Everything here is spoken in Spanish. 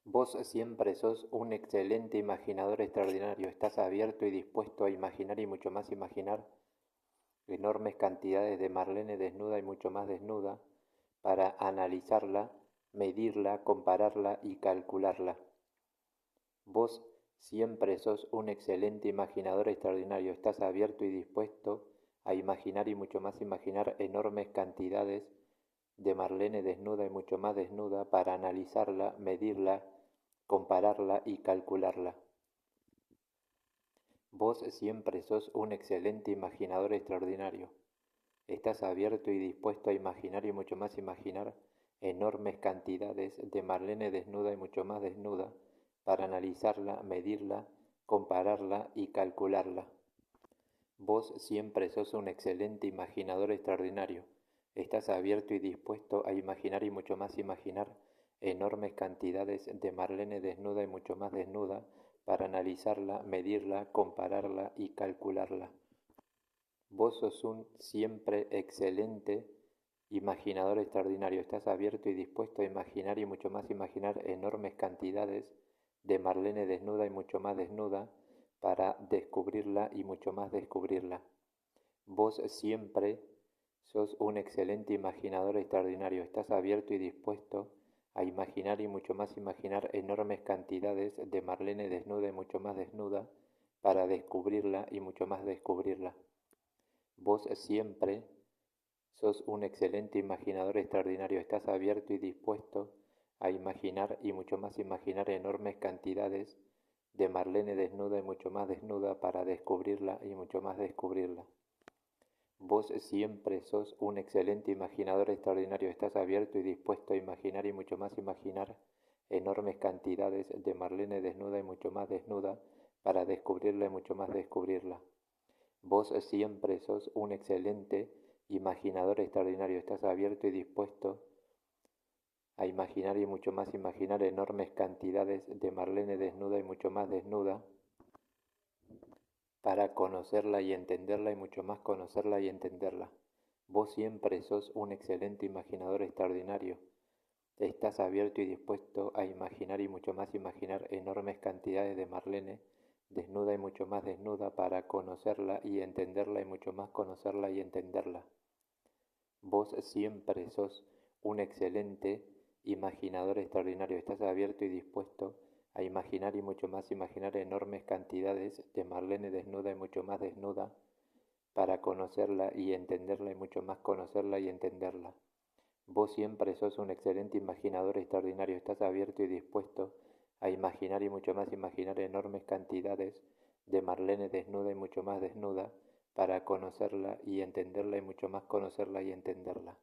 Vos siempre sos un excelente imaginador extraordinario. Estás abierto y dispuesto a imaginar y mucho más imaginar enormes cantidades de Marlene desnuda y mucho más desnuda para analizarla, medirla, compararla y calcularla. Vos siempre sos un excelente imaginador extraordinario. Estás abierto y dispuesto a imaginar y mucho más imaginar enormes cantidades de Marlene desnuda y mucho más desnuda para analizarla, medirla, compararla y calcularla. Vos siempre sos un excelente imaginador extraordinario. Estás abierto y dispuesto a imaginar y mucho más imaginar enormes cantidades de Marlene desnuda y mucho más desnuda para analizarla, medirla, compararla y calcularla. Vos siempre sos un excelente imaginador extraordinario. Estás abierto y dispuesto a imaginar y mucho más imaginar enormes cantidades de Marlene desnuda y mucho más desnuda para analizarla, medirla, compararla y calcularla. Vos sos un siempre excelente imaginador extraordinario. Estás abierto y dispuesto a imaginar y mucho más imaginar enormes cantidades de Marlene desnuda y mucho más desnuda para descubrirla y mucho más descubrirla. Vos siempre sos un excelente imaginador extraordinario. Estás abierto y dispuesto a imaginar y mucho más imaginar enormes cantidades de Marlene desnuda y mucho más desnuda para descubrirla y mucho más descubrirla. Vos siempre sos un excelente imaginador extraordinario. Estás abierto y dispuesto a imaginar y mucho más imaginar enormes cantidades de Marlene desnuda y mucho más desnuda para descubrirla y mucho más descubrirla. Vos siempre sos un excelente imaginador extraordinario. Estás abierto y dispuesto a imaginar y mucho más imaginar enormes cantidades de Marlene desnuda y mucho más desnuda para descubrirla y mucho más descubrirla. Vos siempre sos un excelente imaginador extraordinario. Estás abierto y dispuesto a imaginar y mucho más imaginar enormes cantidades de Marlene desnuda y mucho más desnuda para conocerla y entenderla y mucho más conocerla y entenderla. Vos siempre sos un excelente imaginador extraordinario. Estás abierto y dispuesto a imaginar y mucho más imaginar enormes cantidades de Marlene desnuda y mucho más desnuda para conocerla y entenderla y mucho más conocerla y entenderla. Vos siempre sos un excelente imaginador extraordinario. Estás abierto y dispuesto a imaginar y mucho más imaginar enormes cantidades de Marlene desnuda y mucho más desnuda para conocerla y entenderla y mucho más conocerla y entenderla. Vos siempre sos un excelente imaginador extraordinario. Estás abierto y dispuesto a imaginar y mucho más imaginar enormes cantidades de Marlene desnuda y mucho más desnuda para conocerla y entenderla y mucho más conocerla y entenderla.